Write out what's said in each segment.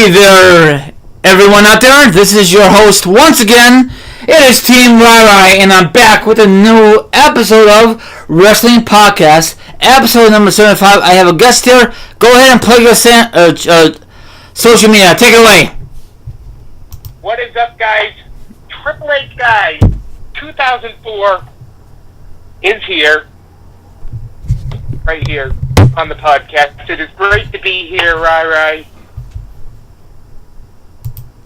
Hey there, everyone out there. This is your host once again. It is teamryry, and I'm back with a new episode of Wrestling Podcast, episode number 75. I have a guest here. Go ahead and plug your social media. Take it away. What is up, guys? Triple H Guy 2004 is here, right here on the podcast. It is great to be here, Rai.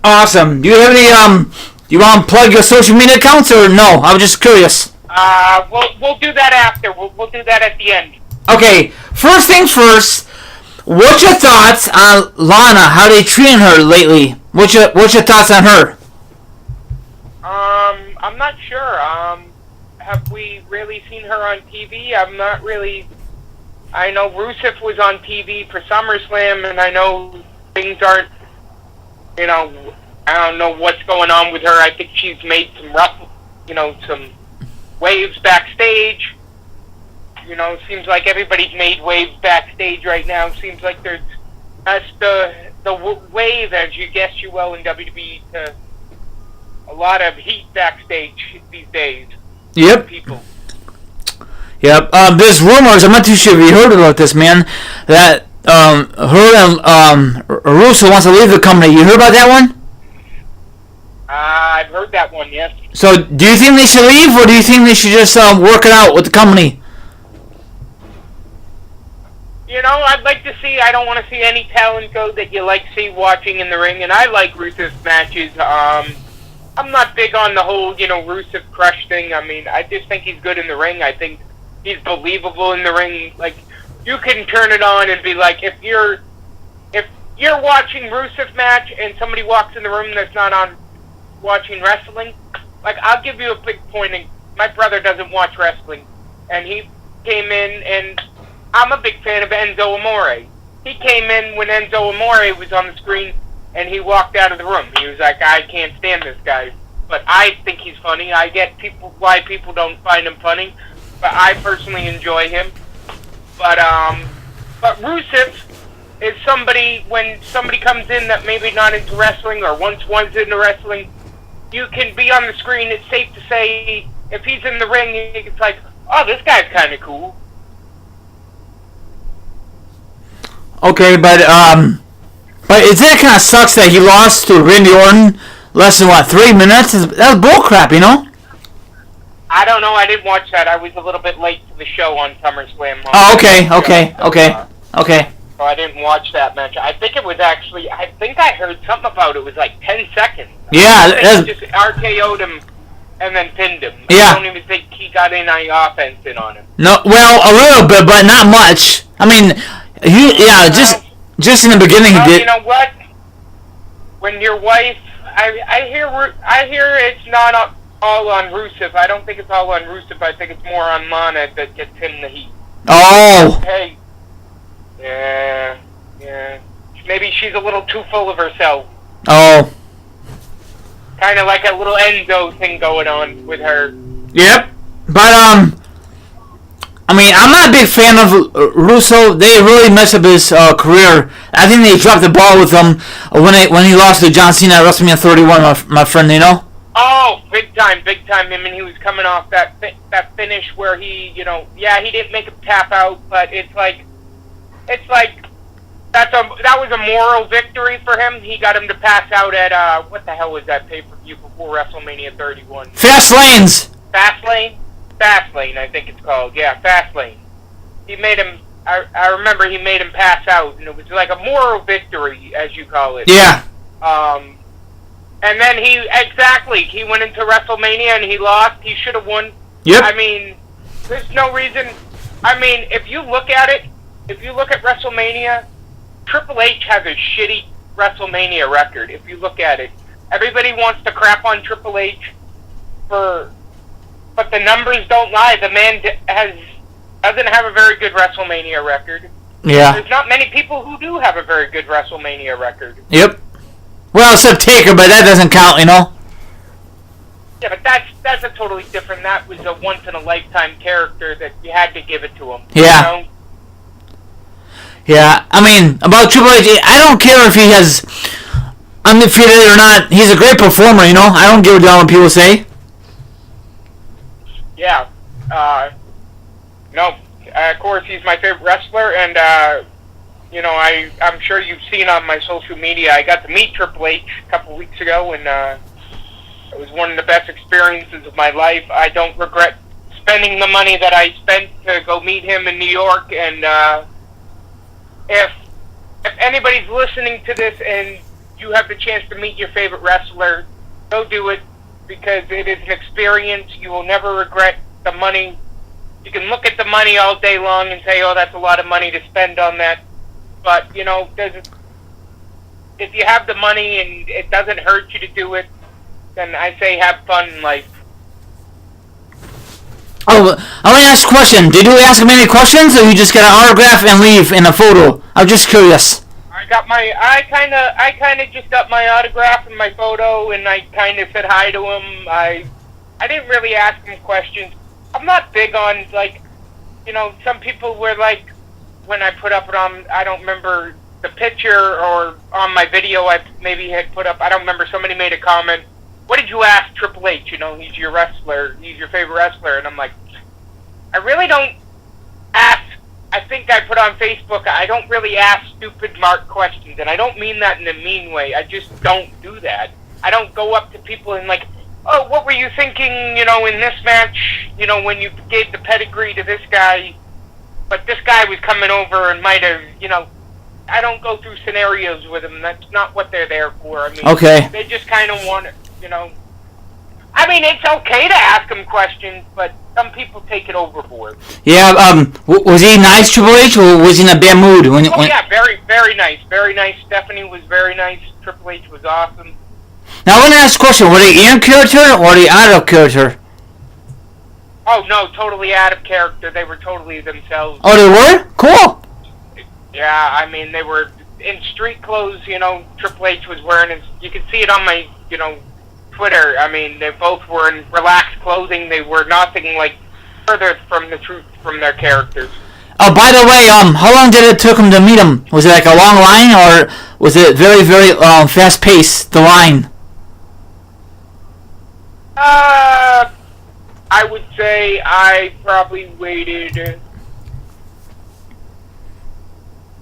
Awesome. Do you have any you want to plug your social media accounts or no? I was just curious. We'll do that after. We'll do that at the end. Okay. First thing first. What's your thoughts on Lana? How they treating her lately? What's your thoughts on her? I'm not sure. Have we really seen her on TV? I'm not really. I know Rusev was on TV for SummerSlam, and I know things aren't. You know, I don't know what's going on with her. I think she's made some waves backstage. You know, seems like everybody's made waves backstage right now. Seems like that's the wave, as you guessed you will, in WWE, to a lot of heat backstage these days. Yep. People. Yep. There's rumors. I'm not too sure if you heard about this, man. That her and Russo wants to leave the company. You heard about that one? I've heard that one. Yes. So, do you think they should leave, or do you think they should just work it out with the company? You know, I'd like to see. I don't want to see any talent go that you see watching in the ring, and I like Rusev's matches. I'm not big on the whole, Rusev crush thing. I mean, I just think he's good in the ring. I think he's believable in the ring. Like, you can turn it on and be like, if you're watching Rusev match and somebody walks in the room that's not on watching wrestling, like, I'll give you a big point. My brother doesn't watch wrestling, and he came in, and I'm a big fan of Enzo Amore. He came in when Enzo Amore was on the screen, and he walked out of the room. He was like, I can't stand this guy, but I think he's funny. I get why people don't find him funny, but I personally enjoy him. But Rusev is somebody, when somebody comes in that maybe not into wrestling or once was into wrestling, you can be on the screen. It's safe to say, if he's in the ring, it's like, oh, this guy's kind of cool. Okay, but it kind of sucks that he lost to Randy Orton less than 3 minutes? That's bullcrap, you know? I don't know. I didn't watch that. I was a little bit late to the show on SummerSlam. Oh, okay. So I didn't watch that match. I think I heard something about it was like 10 seconds. Yeah. He just RKO'd him and then pinned him. Yeah. I don't even think he got any offense in on him. No, well, a little bit, but not much. I mean, just in the beginning he did. You know what? When your wife, I hear it's not all on Rusev. I don't think it's all on Rusev. I think it's more on Lana that gets him the heat. Oh. Hey. Yeah. Maybe she's a little too full of herself. Oh. Kind of like a little Enzo thing going on with her. Yep. But, I mean, I'm not a big fan of Russo. They really messed up his career. I think they dropped the ball with him when he lost to John Cena at WrestleMania 31, my friend, you know? Oh, big time. I mean, he was coming off that finish where he, he didn't make him tap out, but it's like that was a moral victory for him. He got him to pass out at what the hell was that pay-per-view before WrestleMania 31? Fastlane, I think it's called. Yeah, Fastlane. He made him. I remember he made him pass out, and it was like a moral victory, as you call it. Yeah. And then he went into WrestleMania and he lost. He should have won. Yep. I mean, there's no reason. I mean, if you look at WrestleMania, Triple H has a shitty WrestleMania record. If you look at it, everybody wants to crap on Triple H but the numbers don't lie. The man doesn't have a very good WrestleMania record. Yeah. There's not many people who do have a very good WrestleMania record. Yep. Well, except Taker, but that doesn't count, you know? Yeah, but that's a totally different. That was a once-in-a-lifetime character that you had to give it to him. Yeah. You know? Yeah, I mean, about Triple H, I don't care if he has undefeated or not, he's a great performer. You know, I don't give a damn what people say. Yeah. No. Of course, he's my favorite wrestler, and I'm sure you've seen on my social media. I got to meet Triple H a couple weeks ago, and it was one of the best experiences of my life. I don't regret spending the money that I spent to go meet him in New York. And if anybody's listening to this and you have the chance to meet your favorite wrestler, go do it, because it is an experience. You will never regret the money. You can look at the money all day long and say, oh, that's a lot of money to spend on that. But, if you have the money and it doesn't hurt you to do it, then I say have fun in life. Oh, I want to ask a question. Did you ask him any questions, or you just get an autograph and leave in a photo? I'm just curious. I kind of just got my autograph and my photo, and I kind of said hi to him. I didn't really ask him questions. I'm not big on, some people were like, when I put up on, I don't remember the picture, or on my video I maybe had put up, I don't remember, somebody made a comment, what did you ask Triple H? He's your wrestler, he's your favorite wrestler, and I'm like, I really don't ask. I think I put on Facebook, I don't really ask stupid mark questions, and I don't mean that in a mean way. I just don't do that. I don't go up to people and like, oh, what were you thinking, in this match, when you gave the pedigree to this guy, but this guy was coming over and might have, I don't go through scenarios with them. That's not what they're there for. I mean, okay. They just kind of want to, I mean, it's okay to ask them questions, but some people take it overboard. Yeah, was he nice, Triple H, or was he in a bad mood? Yeah, very, very nice. Very nice. Stephanie was very nice. Triple H was awesome. Now, I want to ask a question. Were they in character, or were they out of character? Oh, no, totally out of character. They were totally themselves. Oh, they were? Cool. Yeah, I mean, they were in street clothes, Triple H was wearing his, you can see it on my, Twitter. I mean, they both were in relaxed clothing. They were nothing, further from the truth from their characters. Oh, by the way, how long did it took him to meet him? Was it like a long line, or was it very, very fast-paced, the line? I would say I probably waited,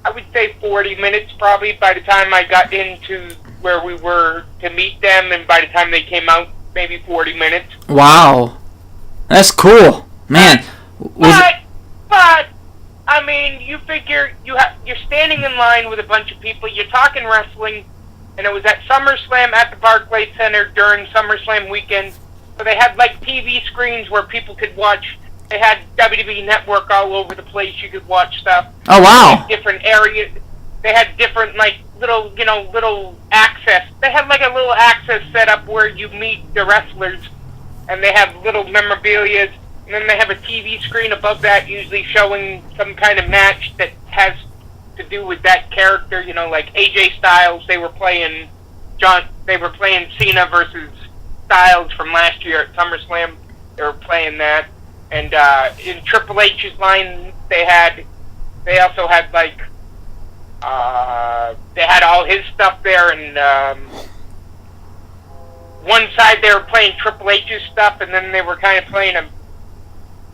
I would say 40 minutes probably by the time I got into where we were to meet them, and by the time they came out, maybe 40 minutes. Wow. That's cool. Man. But I mean, you figure you're standing in line with a bunch of people, you're talking wrestling, and it was at SummerSlam at the Barclays Center during SummerSlam weekend. So they had TV screens where people could watch. They had WWE Network all over the place. You could watch stuff. Oh wow! They had different areas. They had different little access. They had a little access set up where you meet the wrestlers, and they have little memorabilia. And then they have a TV screen above that, usually showing some kind of match that has to do with that character. Like AJ Styles. They were playing Cena versus Styles from last year at SummerSlam. They were playing that, and in Triple H's line, they also had they had all his stuff there, and one side they were playing Triple H's stuff, and then they were kind of playing a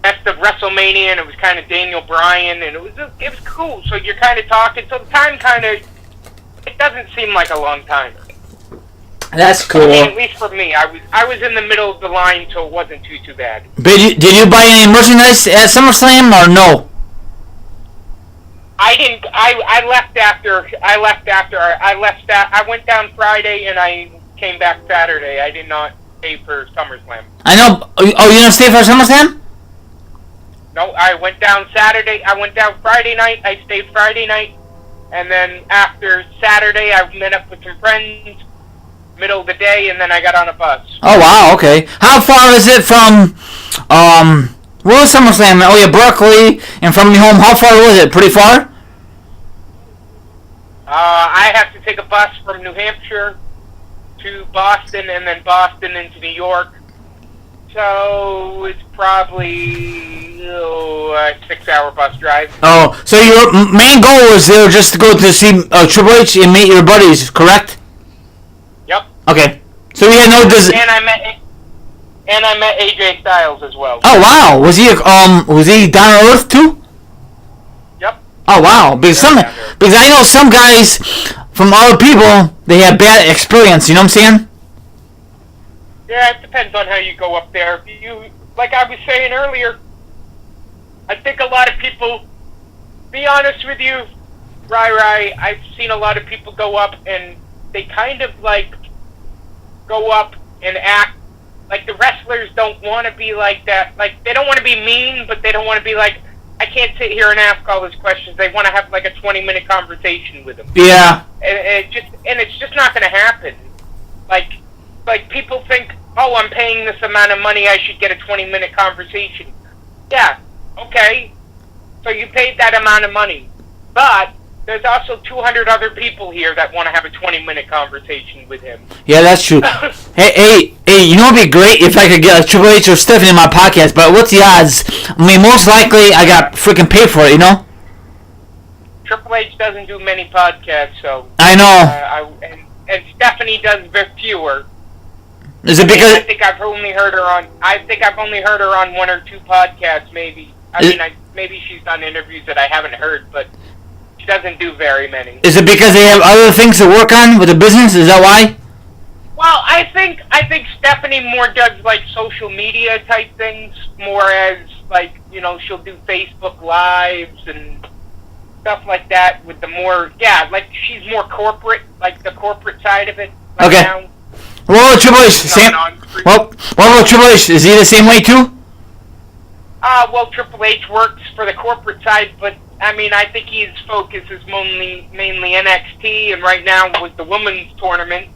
best of WrestleMania, and it was kind of Daniel Bryan, and it was cool. So you're kind of talking, so the time it doesn't seem like a long time. That's cool. I mean, at least for me, I was in the middle of the line, so it wasn't too bad. But did you buy any merchandise at SummerSlam or no? I didn't. I left after. I went down Friday and I came back Saturday. I did not stay for SummerSlam. I know. Oh, you didn't stay for SummerSlam? No, I went down Saturday. I went down Friday night. I stayed Friday night, and then after Saturday, I met up with some friends. Middle of the day, and then I got on a bus. Oh wow, okay. How far is it from where was SummerSlam? Oh yeah, Berkeley, and from your home, how far was it? Pretty far? I have to take a bus from New Hampshire to Boston, and then Boston into New York. So it's probably a 6-hour bus drive. Oh, so your main goal was there just to go to see Triple H and meet your buddies, correct? Okay. So he had no And I met AJ Styles as well. Oh wow, was he down to earth too? Yep. Oh wow, because I know some guys from other people they have bad experience. You know what I'm saying? Yeah, it depends on how you go up there. Like I was saying earlier, I think a lot of people. Be honest with you, Ry, I've seen a lot of people go up and they kind of like go up and act like the wrestlers don't want to be like that. Like they don't want to be mean, but they don't want to be like, I can't sit here and ask all those questions. They want to have like a 20-minute conversation with them. Yeah. And it's just not going to happen. Like people think, oh, I'm paying this amount of money, I should get a 20-minute conversation. Yeah, okay. So you paid that amount of money. But there's also 200 other people here that want to have a 20-minute conversation with him. Yeah, that's true. hey, you know it'd be great if I could get a Triple H or Stephanie in my podcast, but what's the odds? I mean, most likely I got freaking paid for it, you know? Triple H doesn't do many podcasts, so... I know. And Stephanie does fewer. Is it because... I think I've only heard her on one or two podcasts, maybe. Maybe she's done interviews that I haven't heard, but she doesn't do very many. Is it because they have other things to work on with the business? Is that why? Well, I think Stephanie more does like social media type things, more as like, you know, she'll do Facebook Lives and stuff like that with the more, like she's more corporate, like the corporate side of it. Right okay. Now. Well, Triple H, Triple H, is he the same way too? Well, Triple H works for the corporate side, but I mean, I think his focus is mainly NXT, and right now with the women's tournament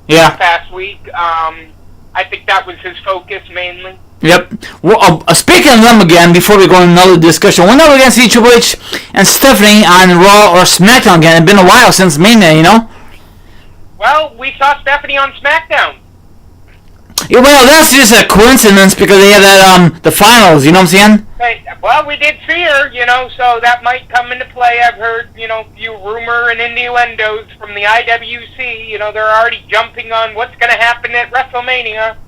this past week, I think that was his focus mainly. Yep. Well, speaking of them again, before we go into another discussion, when are we going to see Triple H and Stephanie on Raw or SmackDown again? It's been a while since Mania, you know? Well, we saw Stephanie on SmackDown. Yeah, well, that's just a coincidence because they have that, the finals, you know what I'm saying? Hey, well, we did see her, you know, so that might come into play. I've heard, you know, a few rumor and innuendos from the IWC. You know, they're already jumping on what's going to happen at WrestleMania.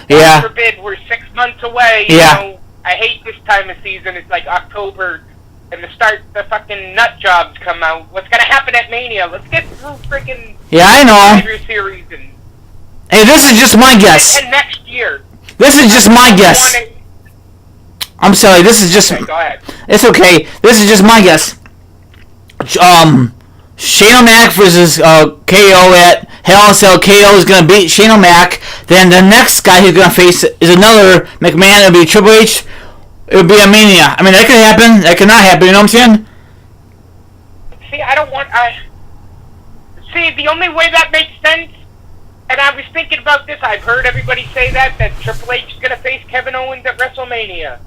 Yeah. God forbid, we're 6 months away. Yeah. You know, I hate this time of season. It's like October, and the fucking nut jobs come out. What's going to happen at Mania? Let's get through freaking... Yeah, I know. Series and... Hey, this is just my guess. And next year. This is just my guess. I'm sorry, this is just... Okay, go ahead. It's okay. This is just my guess. Shane O'Mac versus KO at Hell in a Cell. KO is going to beat Shane O'Mac. Then the next guy he's going to face is another McMahon. It'll be Triple H. It'll be a Mania. I mean, that could happen. That could not happen. You know what I'm saying? See, See, the only way that makes sense, and I was thinking about this, I've heard everybody say that Triple H is going to face Kevin Owens at WrestleMania.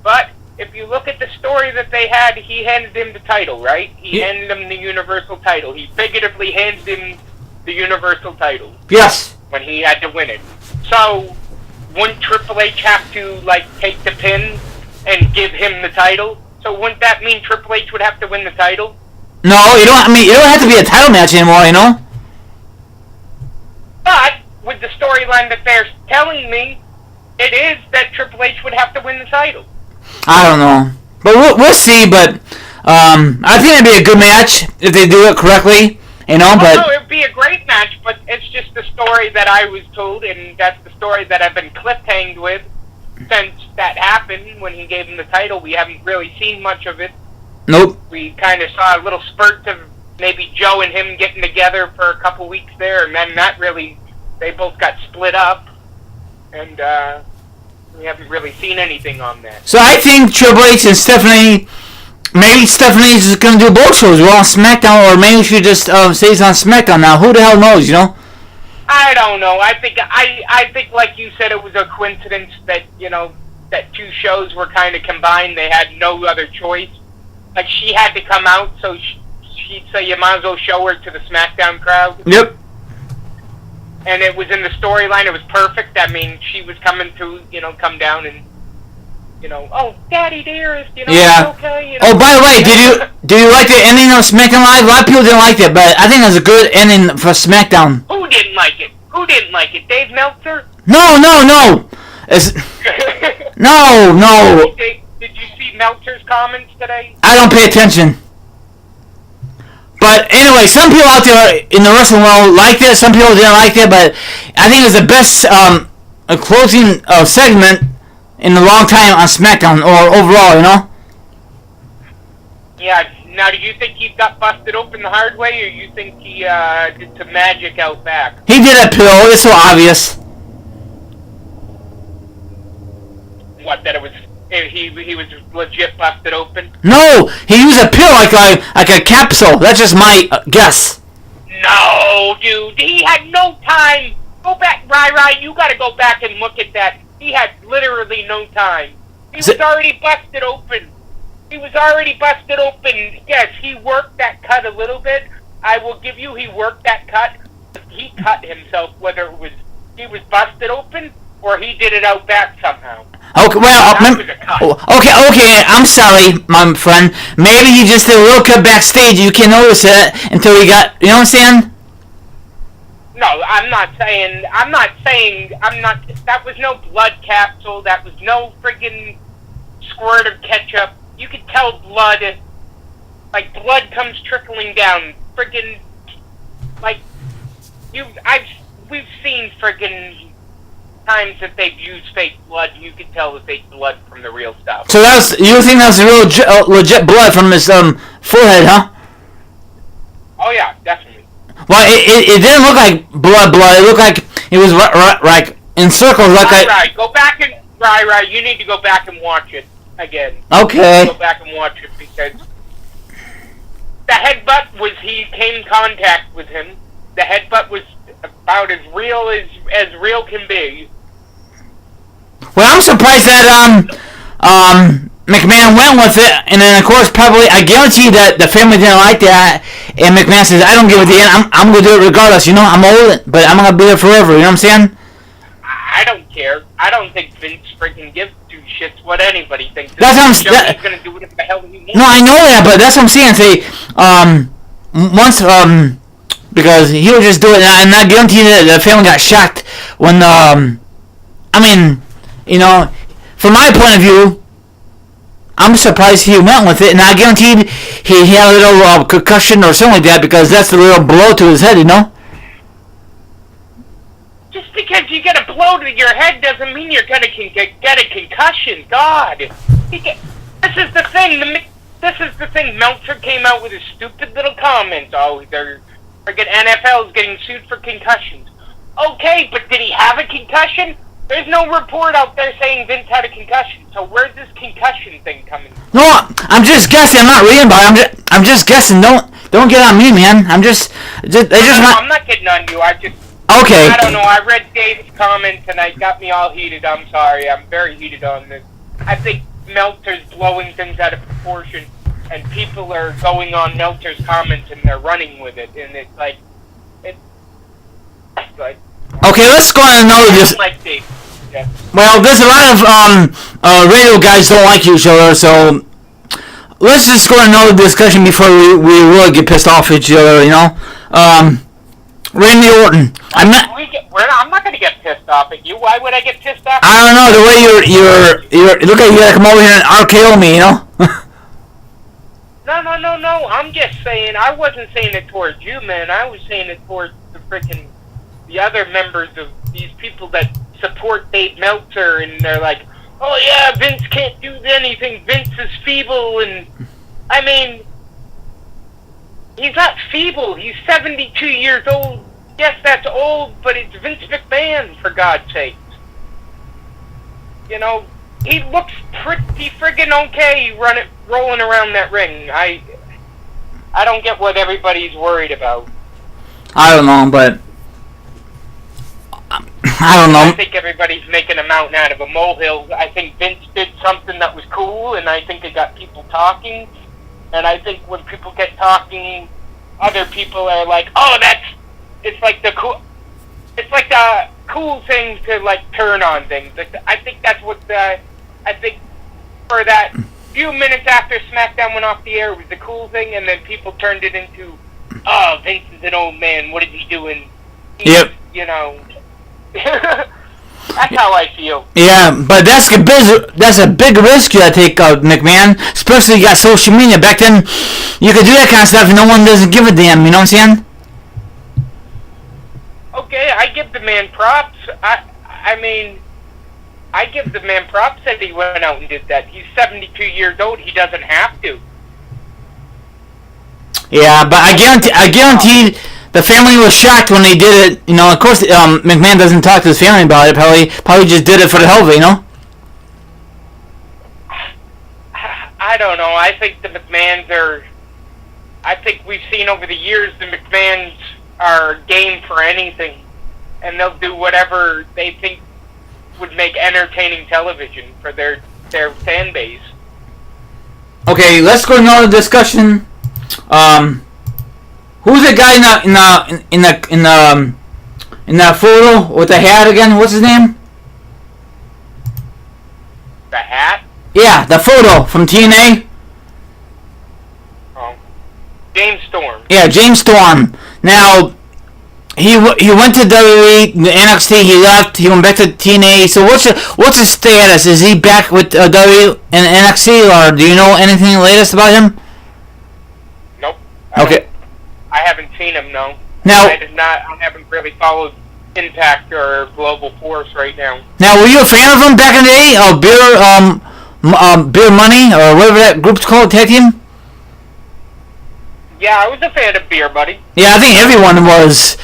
But if you look at the story that they had, he handed him the title, right? He handed him the Universal title. He figuratively handed him the Universal title. Yes. When he had to win it. So, wouldn't Triple H have to, like, take the pin and give him the title? So wouldn't that mean Triple H would have to win the title? No, you don't. I mean, it don't have to be a title match anymore, you know? But, with the storyline that they're telling me, it is that Triple H would have to win the title. I don't know. But we'll see, but I think it'd be a good match if they do it correctly, you know, but... No, it'd be a great match, but it's just the story that I was told, and that's the story that I've been cliffhanged with since that happened when he gave him the title. We haven't really seen much of it. Nope. We kind of saw a little spurt of maybe Joe and him getting together for a couple weeks there, and then that really... They both got split up, and we haven't really seen anything on that. So I think Triple H and Stephanie, maybe Stephanie's just going to do both shows. We're on SmackDown, or maybe she just stays on SmackDown now. Who the hell knows, you know? I don't know. I think like you said, it was a coincidence that, you know, that two shows were kind of combined. They had no other choice. Like, she had to come out, so she'd say you might as well show her to the SmackDown crowd. Yep. And it was in the storyline. It was perfect. I mean, she was coming to, you know, come down and, you know, oh, Daddy dearest, you know, yeah. It's okay. You know, oh, by the way, did you like the ending of SmackDown Live? A lot of people didn't like it, but I think it was a good ending for SmackDown. Who didn't like it? Who didn't like it? Dave Meltzer? No. It's, no. Did you see Meltzer's comments today? I don't pay attention. But anyway, some people out there in the wrestling world liked it. Some people didn't like it, but I think it was the best closing segment in a long time on SmackDown or overall. You know. Yeah. Now, do you think he got busted open the hard way, or you think he did some magic out back? He did a pill. It's so obvious. What? That it was he was legit busted open? No, he used a pill like a capsule. That's just my guess. No, dude, he had no time. Go back, Ry. You got to go back and look at that. He had literally no time. He was already busted open. Yes, he worked that cut a little bit. I will give you, he worked that cut. He cut himself, whether it was he was busted open or he did it out back somehow. Okay, well, okay. I'm sorry, my friend. Maybe he just did a little cut backstage. You can't notice it until he got. You know what I'm saying? No, I'm not saying. That was no blood capsule. That was no friggin' squirt of ketchup. You could tell blood. Like blood comes trickling down. Friggin', like we've seen friggin' times that they've used fake blood. You could tell the fake blood from the real stuff. So you think that's real legit blood from his forehead, huh? Oh yeah, definitely. Well, it didn't look like blood. It looked like it was like in circles. Right. Go back and Ry. You need to go back and watch it again. Okay. Go back and watch it because the headbutt was he came in contact with him. The headbutt was about as real can be. Well, I'm surprised that McMahon went with it, and then of course probably I guarantee that the family didn't like that, and McMahon says I don't give a damn. I'm gonna do it regardless. You know, I'm old, but I'm gonna be there forever. You know what I'm saying? I don't care. I don't think Vince freaking gives two shits what anybody thinks. That's what he's gonna do whatever the hell he wants. No, I know that, but that's what I'm saying. Say once because he would just do it, and I guarantee that the family got shocked when I mean, you know, from my point of view, I'm surprised he went with it, and I guarantee he had a little concussion or something like that because that's the real blow to his head, you know. Just because you get a blow to your head doesn't mean you're gonna get a concussion. God, this is the thing. Meltzer came out with his stupid little comments. Oh, they're friggin' NFL is getting sued for concussions. Okay, but did he have a concussion? There's no report out there saying Vince had a concussion. So where's this concussion thing coming from? No, I'm just guessing. I'm not reading about it. I'm just guessing. Don't get on me, man. I'm not getting on you. Okay. I don't know. I read Dave's comments and it got me all heated. I'm sorry. I'm very heated on this. I think Meltzer's blowing things out of proportion, and people are going on Meltzer's comments and they're running with it, and it's like. Okay, let's go on another. Yeah. Well, there's a lot of radio guys don't like each other, so let's just go on another discussion before we really get pissed off at each other. You know, Randy Orton. I'm not going to get pissed off at you. Why would I get pissed off? I don't know the way you're look at you gotta come over here and RKO me. You know. No. I'm just saying. I wasn't saying it towards you, man. I was saying it towards the other members of these people that support Dave Meltzer, and they're like, oh yeah, Vince can't do anything, Vince is feeble, and I mean, he's not feeble, he's 72 years old. Yes, that's old, but it's Vince McMahon, for God's sake. You know, he looks pretty friggin' okay rolling around that ring. I don't get what everybody's worried about. I don't know, but I don't know. I think everybody's making a mountain out of a molehill. I think Vince did something that was cool, and I think it got people talking. And I think when people get talking, other people are like, "Oh, it's like the cool thing to like turn on things." I think that's what I think for that few minutes after SmackDown went off the air, it was the cool thing, and then people turned it into, "Oh, Vince is an old man. What is he doing? Yep. you know, that's how I feel. Yeah, but that's a big risk you gotta take, McMahon. Especially you got social media. Back then, you could do that kind of stuff and no one doesn't give a damn, you know what I'm saying? Okay, I give the man props. I mean, I give the man props that he went out and did that. He's 72 years old. He doesn't have to. Yeah, but I guarantee the family was shocked when they did it. You know, of course, McMahon doesn't talk to his family about it. Probably just did it for the hell of it, you know? I don't know. I think the McMahons are... I think we've seen over the years the McMahons are game for anything. And they'll do whatever they think would make entertaining television for their fan base. Okay, let's go to another discussion. Who's the guy in that photo with the hat again? What's his name? The hat? Yeah, the photo from TNA. Oh, James Storm. Yeah, James Storm. Now, he went to WWE, the NXT. He left. He went back to TNA. So what's his status? Is he back with WWE and NXT, or do you know anything latest about him? Nope. Okay. I haven't seen him. No. Now, I haven't really followed Impact or Global Force right now. Now, were you a fan of him back in the day? Beer Money or whatever that group's called, tag team? Yeah, I was a fan of Beer Buddy. Yeah, I think everyone was.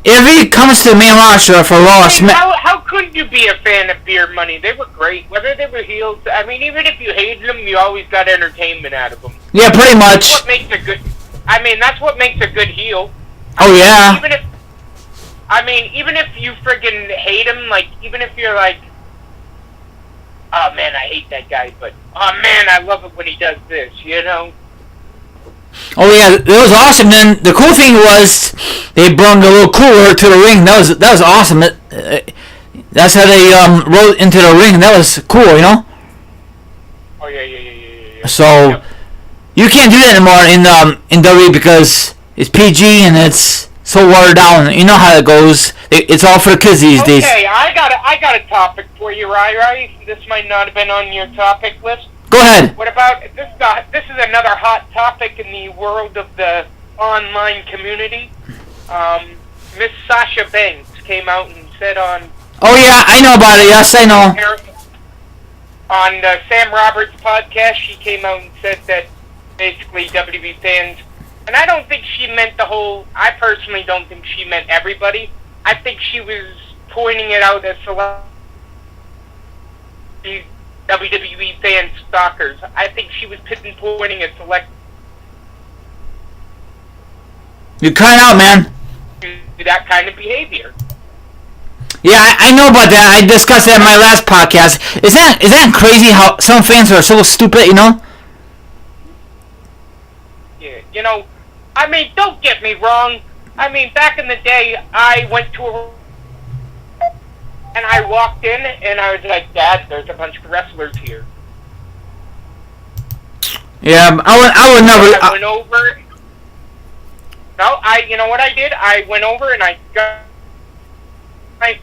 If he comes to the main roster for Raw, how could you be a fan of Beer Money? They were great. Whether they were heels, I mean, even if you hated them, you always got entertainment out of them. Yeah, pretty much. That's what makes a good. I mean, that's what makes a good heel. Oh yeah. Even if you friggin' hate him, like, even if you're like, oh man, I hate that guy, but oh man, I love it when he does this, you know. Oh yeah, it was awesome. Then the cool thing was they brought a little cooler to the ring. That was awesome. That's how they rode into the ring. That was cool, you know. Oh yeah. So you can't do that anymore in WWE because it's PG and it's so watered down. You know how it goes. It's all for the kids these days. Okay, I got a topic for you, Ryry. This might not have been on your topic list. Go ahead. What about this is another hot topic in the world of the online community. Miss Sasha Banks came out and said on... Oh yeah, I know about it. Yes, I know. On Sam Roberts' podcast, she came out and said that basically WWE fans... And I don't think she meant the whole... I personally don't think she meant everybody. I think she was pointing it out as WWE fan stalkers. I think she was pinpointing a select... You're cutting out, man. That kind of behavior. Yeah, I know about that. I discussed that in my last podcast. Is that crazy how some fans are so stupid, you know? Yeah, you know, I mean, don't get me wrong. I mean, back in the day, I went to a... And I walked in, and I was like, Dad, there's a bunch of wrestlers here. Yeah, I would never... I went over... No, you know what I did? I went over and I got my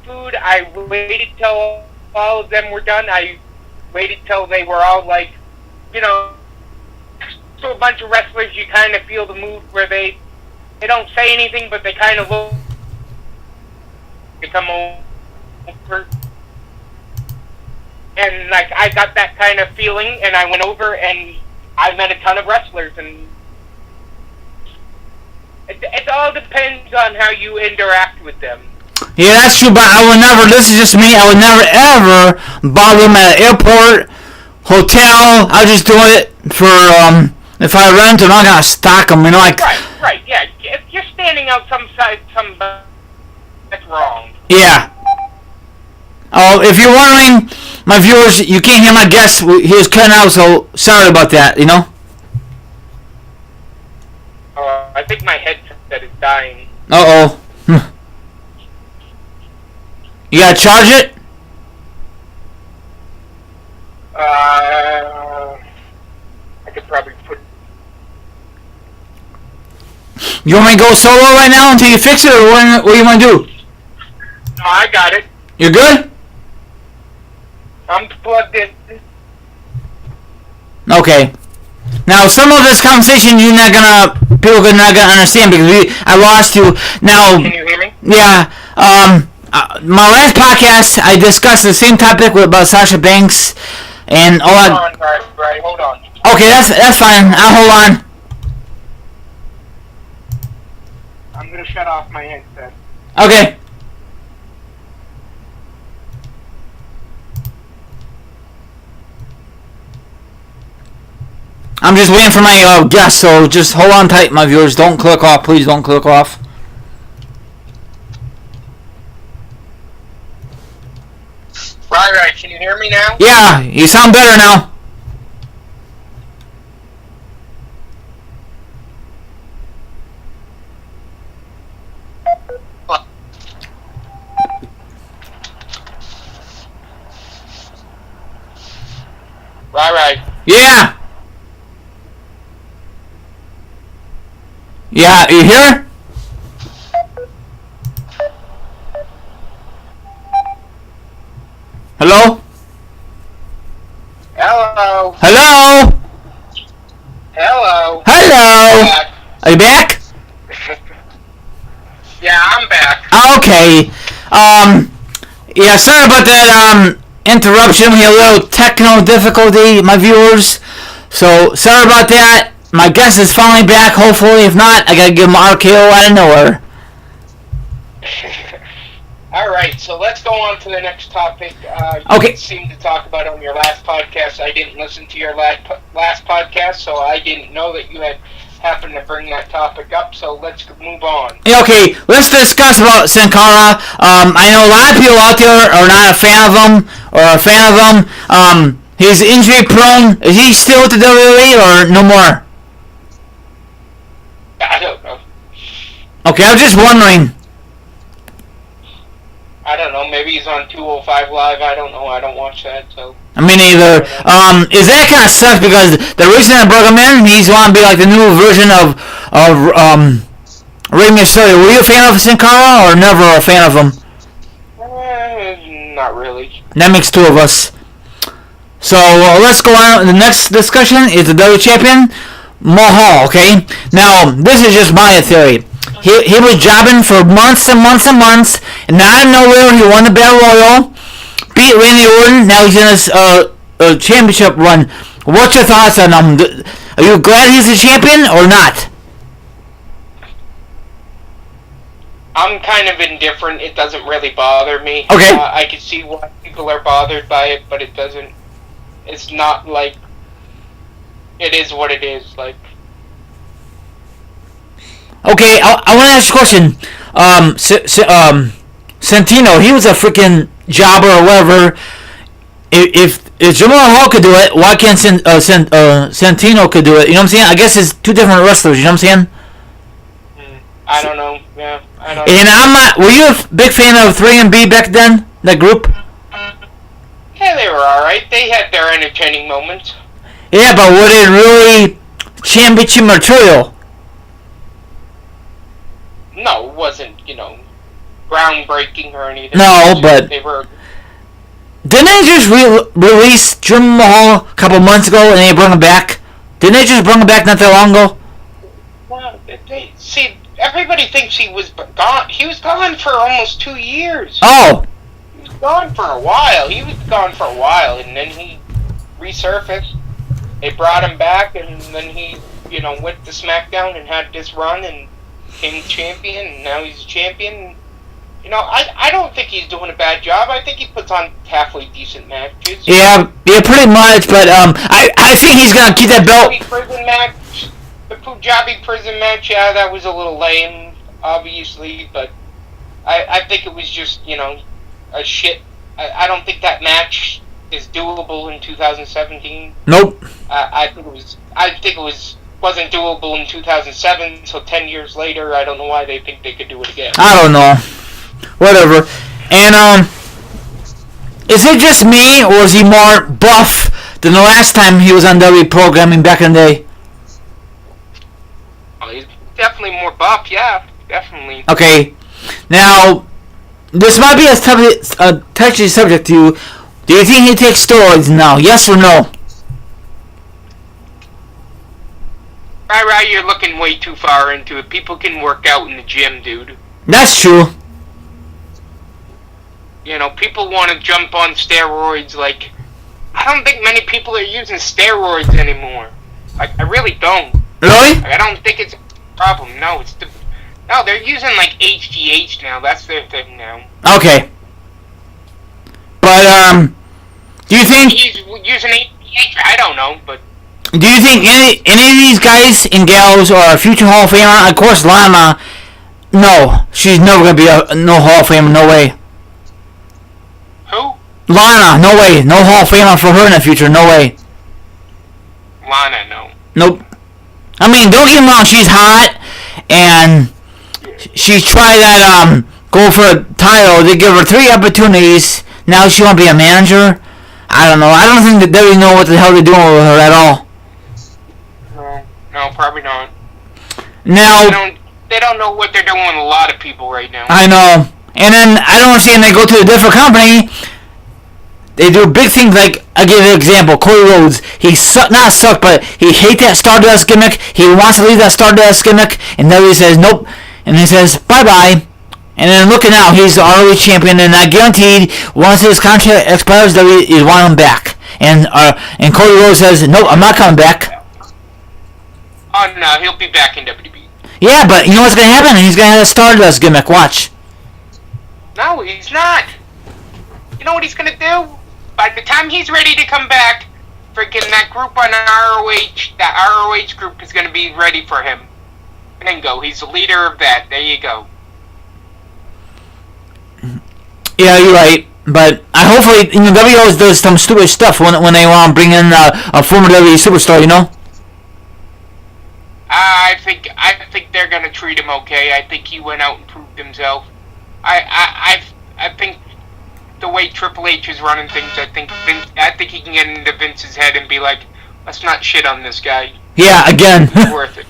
food. I waited till all of them were done. I waited till they were all like, you know, so a bunch of wrestlers, you kind of feel the mood where they don't say anything, but they kind of look, they come over. And like, I got that kind of feeling, and I went over and I met a ton of wrestlers, and it all depends on how you interact with them. Yeah, that's true, but I would never, this is just me, I would never ever bother them at an airport, hotel. I just do it for, if I rent them, I'm going to stock them, you know, like... Right, yeah. If you're standing out that's wrong. Yeah. Oh, if you're wondering, my viewers, you can't hear my guest, he was cutting out, so sorry about that, you know? I think my headset is dying. Uh-oh. You gotta charge it? I could probably put... You want me to go solo right now until you fix it, or what do you want to do? No, I got it. You're good? I'm plugged in. Okay. Now, some of this conversation people are not gonna understand because I lost you. Now, can you hear me? Yeah. My last podcast, I discussed the same topic about Sasha Banks and all that. Hold on, right, hold on. Okay, that's fine. I'll hold on. I'm gonna shut off my headset. Okay. I'm just waiting for my guest, so just hold on tight, my viewers. Don't click off. Please don't click off. Right, can you hear me now? Yeah, you sound better now. Right. Yeah. Yeah, you here? Hello? Hello. Hello? Hello. Hello? Are you back? Yeah, I'm back. Okay. Yeah, sorry about that, interruption. We had a little technical difficulty, my viewers. So, sorry about that. My guest is finally back, hopefully. If not, I gotta give him RKO out of nowhere. Alright, so let's go on to the next topic. You seemed to talk about on your last podcast. I didn't listen to your last podcast, so I didn't know that you had happened to bring that topic up, so let's move on. Okay, let's discuss about Sin Cara. I know a lot of people out there are not a fan of him, or a fan of him. He's injury prone. Is he still with the WWE, or no more? I don't know. Okay, I was just wondering. I don't know, maybe he's on 205 Live, I don't know, I don't watch that, so... Me neither. Is that kind of sucks because the reason I brought him in, he's want to be like the new version of Rey Mysterio. Were you a fan of Sin Cara or never a fan of him? Not really. That makes two of us. So let's go on. The next discussion is the WWE Champion, Mahal, okay? Now, this is just my theory. He was jobbing for months and months and months, and out of nowhere he won the Battle Royal, beat Randy Orton. Now he's in his championship run. What's your thoughts on him? Are you glad he's a champion or not? I'm kind of indifferent. It doesn't really bother me. Okay. I can see why people are bothered by it, but it doesn't. It's not like. It is what it is. Like. Okay, I want to ask you a question. Santino, he was a freaking jobber or whatever. If Jamal Hall could do it, why can't Santino could do it? You know what I'm saying? I guess it's two different wrestlers. You know what I'm saying? I don't know. Yeah, I don't. And I'm not. Were you a big fan of 3MB back then? That group? Yeah, they were all right. They had their entertaining moments. Yeah, but were they really championship material? No, it wasn't, groundbreaking or anything. No, but they were. Didn't they just release Jim Mahal a couple months ago and they brought him back? Didn't they just bring him back not that long ago? Well, see, everybody thinks he was gone. He was gone for almost 2 years. Oh. He was gone for a while. And then he resurfaced. They brought him back, and then he, went to SmackDown and had this run and became champion, and now he's a champion. I don't think he's doing a bad job. I think he puts on halfway decent matches. Yeah, pretty much, but I think he's going to keep that belt. The Punjabi prison match, yeah, that was a little lame, obviously, but I think it was just, a shit. I don't think that match is doable in 2017. Nope. I think it wasn't doable in 2007, so 10 years later, I don't know why they think they could do it again. I don't know. Whatever. And, is it just me, or is he more buff than the last time he was on WWE programming back in the day? definitely more buff. Yeah, definitely. Okay. Now, this might be a touchy subject to you. Do you think he takes steroids now? Yes or no? Right, you're looking way too far into it. People can work out in the gym, dude. That's true. You know, people want to jump on steroids. Like, I don't think many people are using steroids anymore. Like, I really don't. Really? Like, I don't think it's a problem. No, they're using like HGH now. That's their thing now. Okay. But do you think? He's using HGH. I don't know, but. Do you think any of these guys and gals are a future Hall of Famer? Of course, Lana. No, she's never gonna be no Hall of Famer. No way. Who? Lana, no way. No Hall of Famer for her in the future. No way. Lana, no. Nope. I mean, don't get me wrong. She's hot, and she's tried that go for a title. They give her 3 opportunities. Now she won't be a manager. I don't know. I don't think that they really know what the hell they're doing with her at all. No, probably not. Now they don't know what they're doing with a lot of people right now. I know. And then I don't understand. They go to a different company. They do big things like, I'll give you an example. Cody Rhodes. Not sucked, but he hates that Stardust gimmick. He wants to leave that Stardust gimmick, and then he says nope, and he says bye bye. And then look at now, he's the ROH champion, and I guaranteed once his contract expires, he's want him back. And Cody Rhodes says nope, I'm not coming back. Oh no, he'll be back in WWE. Yeah, but you know what's gonna happen? He's gonna have a Stardust gimmick. Watch. No, he's not. You know what he's gonna do? By the time he's ready to come back, freaking that group on that ROH group is gonna be ready for him. Bingo, he's the leader of that. There you go. Yeah, you're right. But hopefully, WWE always does some stupid stuff when they want to bring in a former WWE superstar. You know. I think they're gonna treat him okay. I think he went out and proved himself. I think the way Triple H is running things, I think he can get into Vince's head and be like, let's not shit on this guy. Yeah, again. It's worth it.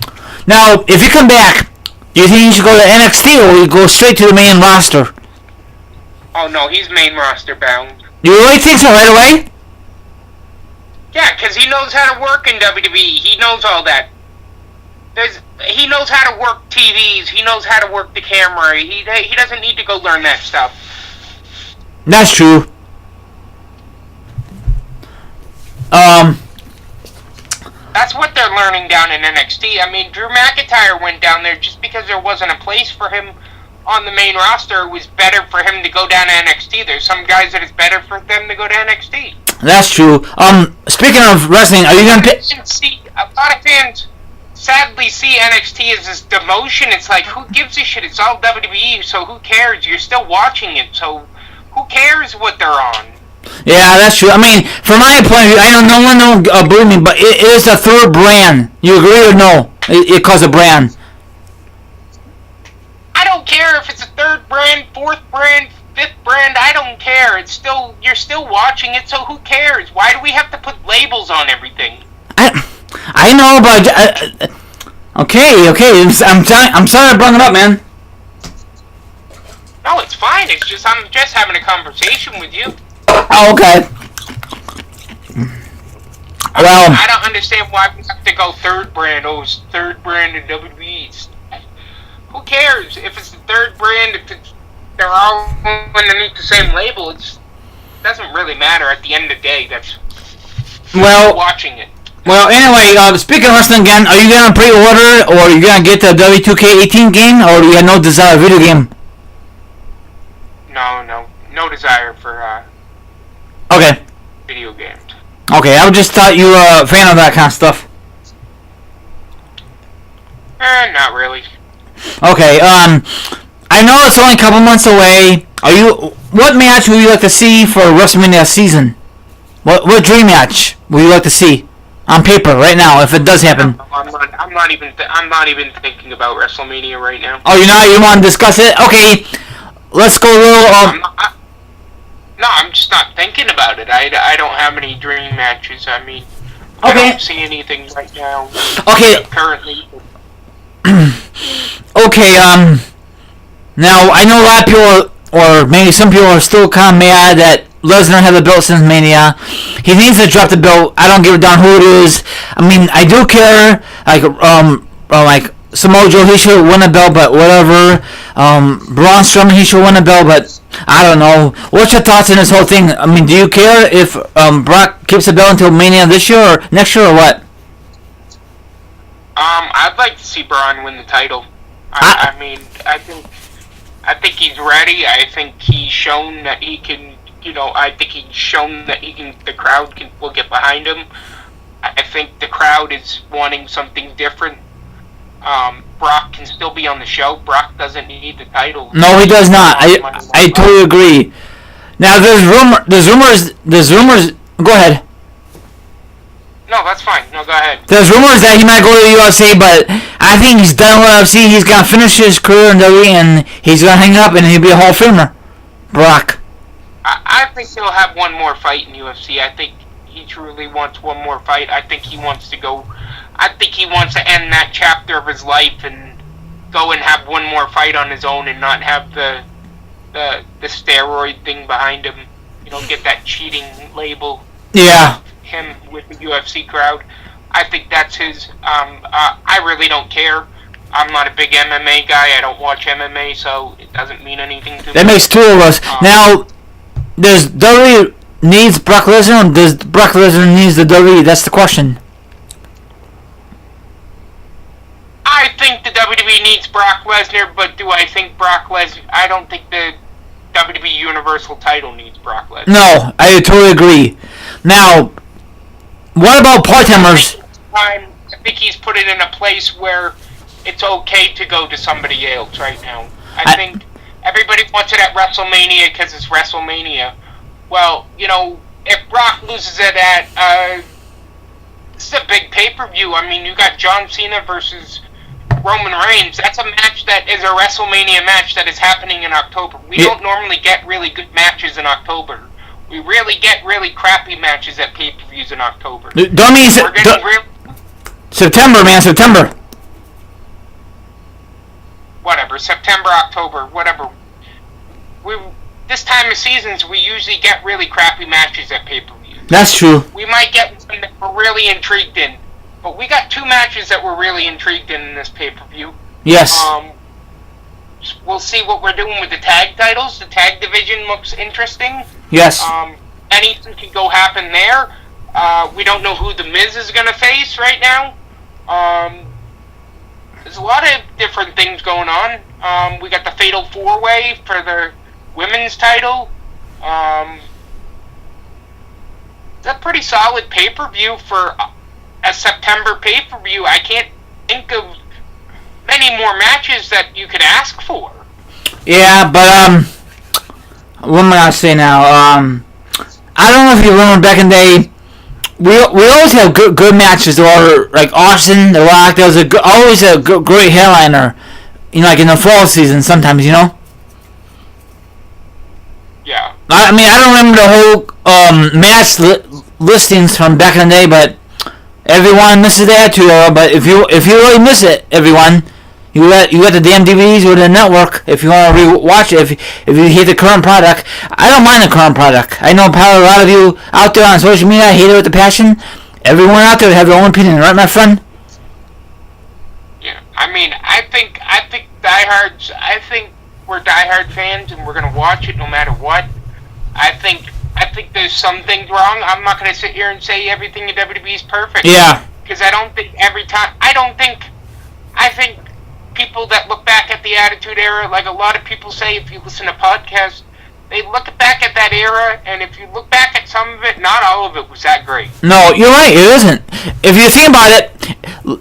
Now, if you come back, do you think you should go to NXT or you go straight to the main roster? Oh no, he's main roster bound. You really think so right away? Yeah, because he knows how to work in WWE. He knows all that. He knows how to work TVs. He knows how to work the camera. He doesn't need to go learn that stuff. That's true. That's what they're learning down in NXT. I mean, Drew McIntyre went down there just because there wasn't a place for him on the main roster. It was better for him to go down to NXT. There's some guys that it's better for them to go to NXT. That's true. Speaking of wrestling, are you gonna pick? A lot of fans sadly see NXT as this demotion. It's like, who gives a shit? It's all WWE, so who cares? You're still watching it, so who cares what they're on? Yeah, that's true. I mean, from my point of view, I know no one will believe me, but it is a third brand. You agree or no? It calls a brand. I don't care if it's a third brand, fourth brand, fifth brand. I don't care. You're still watching it, so who cares? Why do we have to put labels on everything? I know, but okay. I'm sorry I brought it up, man. No, it's fine. I'm just having a conversation with you. Oh, okay. Well, I don't understand why we have to go third brand. Oh, it's third brand in WWE. Who cares if it's the third brand? If they're all underneath the same label, it doesn't really matter. At the end of the day, that's watching it. Well, anyway, speaking of wrestling again, are you gonna pre-order or are you gonna get the W2K18 game, or do you have no desire video game? No desire for Okay. video games. Okay, I just thought you were a fan of that kind of stuff. Not really. Okay, I know it's only a couple months away. What match would you like to see for WrestleMania season? What dream match would you like to see on paper right now if it does happen? I'm not even thinking about WrestleMania right now. Oh, you want to discuss it? Okay, let's go a little. No, I'm just not thinking about it. I don't have any dream matches. I mean, okay. I don't see anything right now. Okay. Currently. Okay, now I know a lot of people, or maybe some people, are still kind of mad that Lesnar had the belt since Mania. He needs to drop the belt. I don't give a damn who it is. I mean, I do care. Like Samoa Joe, he should win a belt, but whatever. Braun Strowman, he should win a belt, but I don't know. What's your thoughts on this whole thing? I mean, do you care if Brock keeps the belt until Mania this year or next year or what? I'd like to see Braun win the title. I mean, I think he's ready. I think he's shown that he can. I think he's shown that he can. The crowd will get behind him. I think the crowd is wanting something different. Brock can still be on the show. Brock doesn't need the title. No, he does not. I totally agree. Now there's rumors. Go ahead. No, that's fine. No, go ahead. There's rumors that he might go to the UFC, but I think he's done with UFC. He's gonna finish his career in WWE, and he's gonna hang up, and he'll be a Hall of Famer. Brock. I think he'll have one more fight in UFC. I think he truly wants one more fight. I think he wants to go. I think he wants to end that chapter of his life and go and have one more fight on his own, and not have the steroid thing behind him. Get that cheating label. Yeah. Him with the UFC crowd. I think that's his. I really don't care. I'm not a big MMA guy. I don't watch MMA, so it doesn't mean anything to me. That makes two of us. Now, does WWE needs Brock Lesnar, or does Brock Lesnar needs the WWE? That's the question. I think the WWE needs Brock Lesnar, but do I think Brock Lesnar? I don't think the WWE Universal title needs Brock Lesnar. No, I totally agree. Now, what about part-timers? I think he's put it in a place where it's okay to go to somebody else right now. I think everybody wants it at WrestleMania because it's WrestleMania. Well, if Brock loses it at, this is a big pay-per-view. I mean, you got John Cena versus Roman Reigns. That's a match that is a WrestleMania match that is happening in October. We don't normally get really good matches in October. We really get really crappy matches at pay-per-views in October. Don't mean September, man, September. Whatever, September, October, whatever. This time of seasons, we usually get really crappy matches at pay-per-views. That's true. We might get one that we're really intrigued in, but we got two matches that we're really intrigued in this pay-per-view. Yes. We'll see what we're doing with the tag titles. The tag division looks interesting. Yes. Anything can go happen there. We don't know who The Miz is going to face right now. There's a lot of different things going on. We got the Fatal 4-Way for the women's title. It's a pretty solid pay-per-view for a September pay-per-view. I can't think of many more matches that you could ask for. Yeah, but what am I gonna say now? I don't know if you remember back in the day. We always have good matches, or like Austin, The Rock. There was always a great headliner, like in the fall season. Sometimes, Yeah. I mean, I don't remember the whole match listings from back in the day, but everyone misses the Attitude Era. But if you really miss it, everyone, you got the damn DVDs or the network. If you want to rewatch it, if you hate the current product, I don't mind the current product. I know probably a lot of you out there on social media hate it with a passion. Everyone out there have their own opinion, right, my friend? Yeah, I mean, I think diehards. I think we're diehard fans, and we're gonna watch it no matter what. I think there's some things wrong. I'm not gonna sit here and say everything in WWE is perfect. Yeah. Because I don't think every time. I think people that look back at the Attitude Era, like a lot of people say, if you listen to podcasts, they look back at that era, and if you look back at some of it, not all of it was that great. No, you're right. It isn't. If you think about it,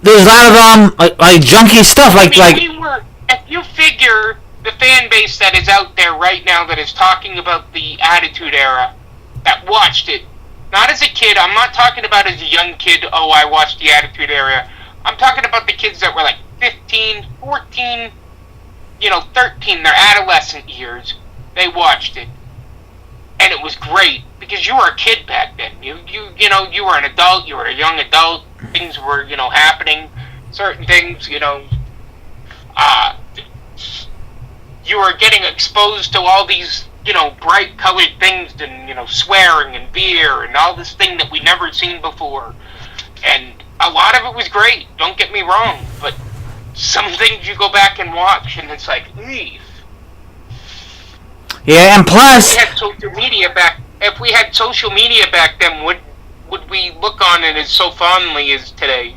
there's a lot of like junky stuff. If you figure the fan base that is out there right now that is talking about the Attitude Era, that watched it, not as a kid. I'm not talking about as a young kid. Oh, I watched the Attitude Era. I'm talking about the kids that were like 15, 14, 13, their adolescent years. They watched it, and it was great because you were a kid back then. You were an adult. You were a young adult. Things were happening. Certain things, uh, you were getting exposed to all these, bright colored things and, swearing and beer and all this thing that we never seen before. And a lot of it was great, don't get me wrong, but some things you go back and watch and it's like, eesh. Yeah, and plus, if we had social media back then, would we look on it as so fondly as today,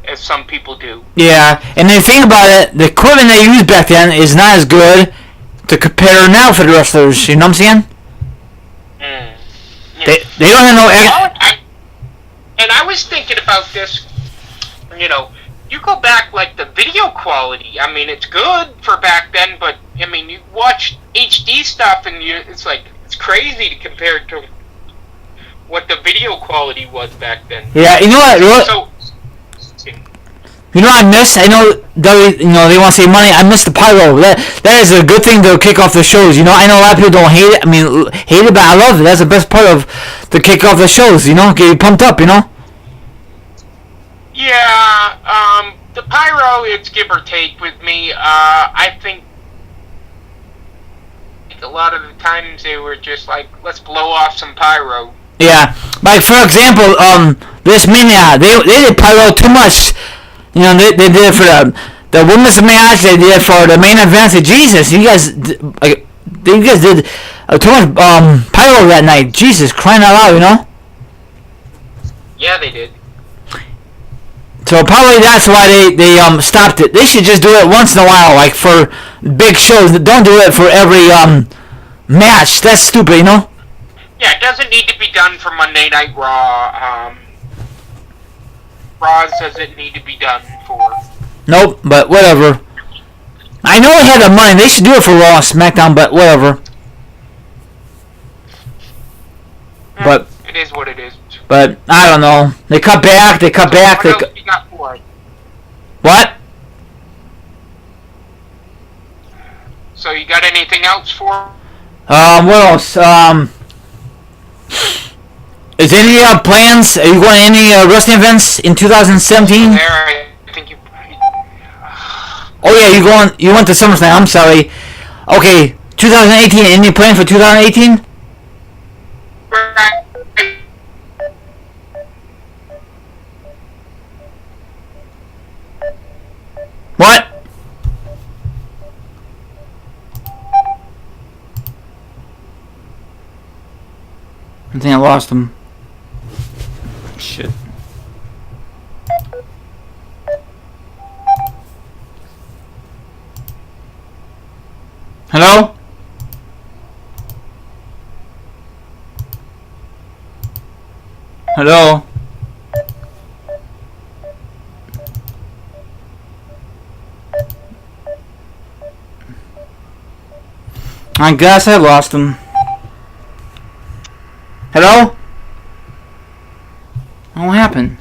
as some people do? yeah, and then think about it, the equipment they used back then is not as good to compare now for the wrestlers, you know what I'm saying? Yeah. They don't have no... And I was thinking about this, you go back, like, the video quality, I mean, it's good for back then, but, I mean, you watch HD stuff and it's like, it's crazy to compare to what the video quality was back then. Yeah, you know what? You know what I miss? I know they want to save money. I miss the pyro. That is a good thing to kick off the shows. I know a lot of people don't hate it. I mean, hate it, but I love it. That's the best part of the kick off the shows. Get you pumped up. Yeah. The pyro, it's give or take with me. I think a lot of the times they were just like, let's blow off some pyro. Yeah. Like for example, this Mania, they did pyro too much. They did it for the women's match. They did it for the main event. Jesus, you guys did too much pyro that night. Jesus, crying out loud, Yeah, they did. So probably that's why they stopped it. They should just do it once in a while, like for big shows. Don't do it for every match. That's stupid, Yeah, it doesn't need to be done for Monday Night Raw. Raw doesn't need to be done for. Nope, but whatever. I know they had the money. They should do it for Raw and SmackDown, but whatever. But it is what it is. But I don't know. They cut back. What else you got for it? What? So you got anything else for? What else? Is any plans? Are you going to any wrestling events in 2017? I think you. Oh yeah, you went to SummerSlam. I'm sorry. Okay, 2018. Any plan for 2018? What? I think I lost him. Shit. Hello? Hello? I guess I lost him. Hello? What happened?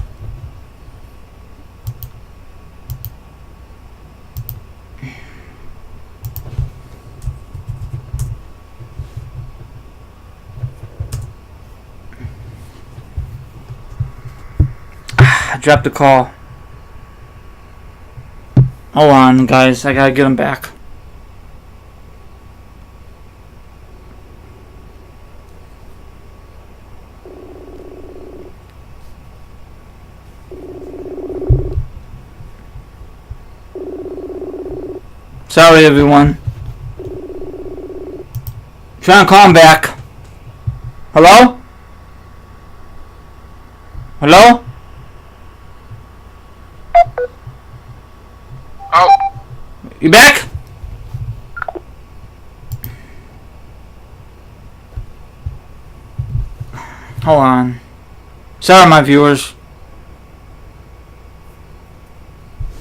I dropped the call. Hold on, guys. I gotta get him back. Sorry, everyone. Trying to call him back. Hello? Hello? Oh. You back? Hold on. Sorry, my viewers.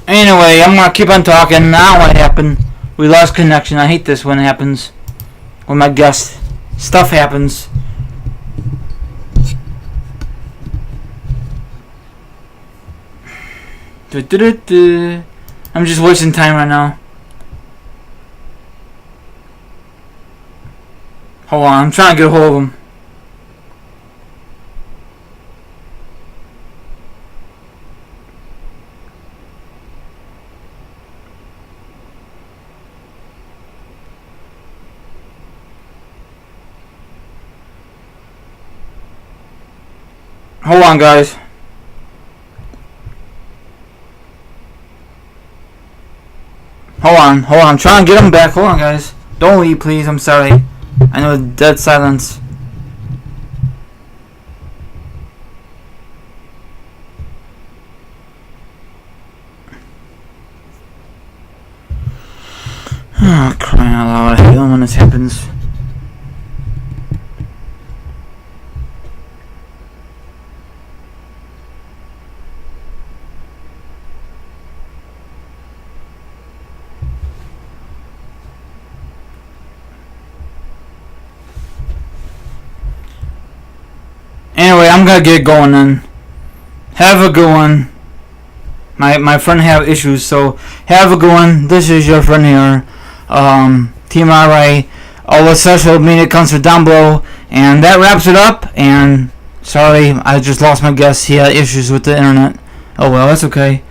Anyway, I'm gonna keep on talking. Now what happened? We lost connection. I hate this when it happens. When my guest stuff happens. I'm just wasting time right now. Hold on, I'm trying to get a hold of him. Hold on, guys. Hold on. I'm trying to get him back. Hold on, guys. Don't leave, please. I'm sorry. I know dead silence. Oh, crying out loud. I hate when this happens. Anyway, I'm gonna get going then. Have a good one. My friend have issues, so have a good one. This is your friend here. teamryry. All the social media accounts are down below. And that wraps it up. And sorry, I just lost my guest. He had issues with the internet. Oh well, that's okay.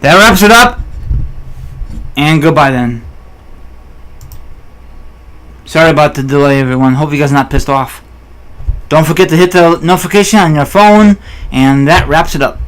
That wraps it up. And goodbye then. Sorry about the delay, everyone. Hope you guys are not pissed off. Don't forget to hit the notification on your phone. And that wraps it up.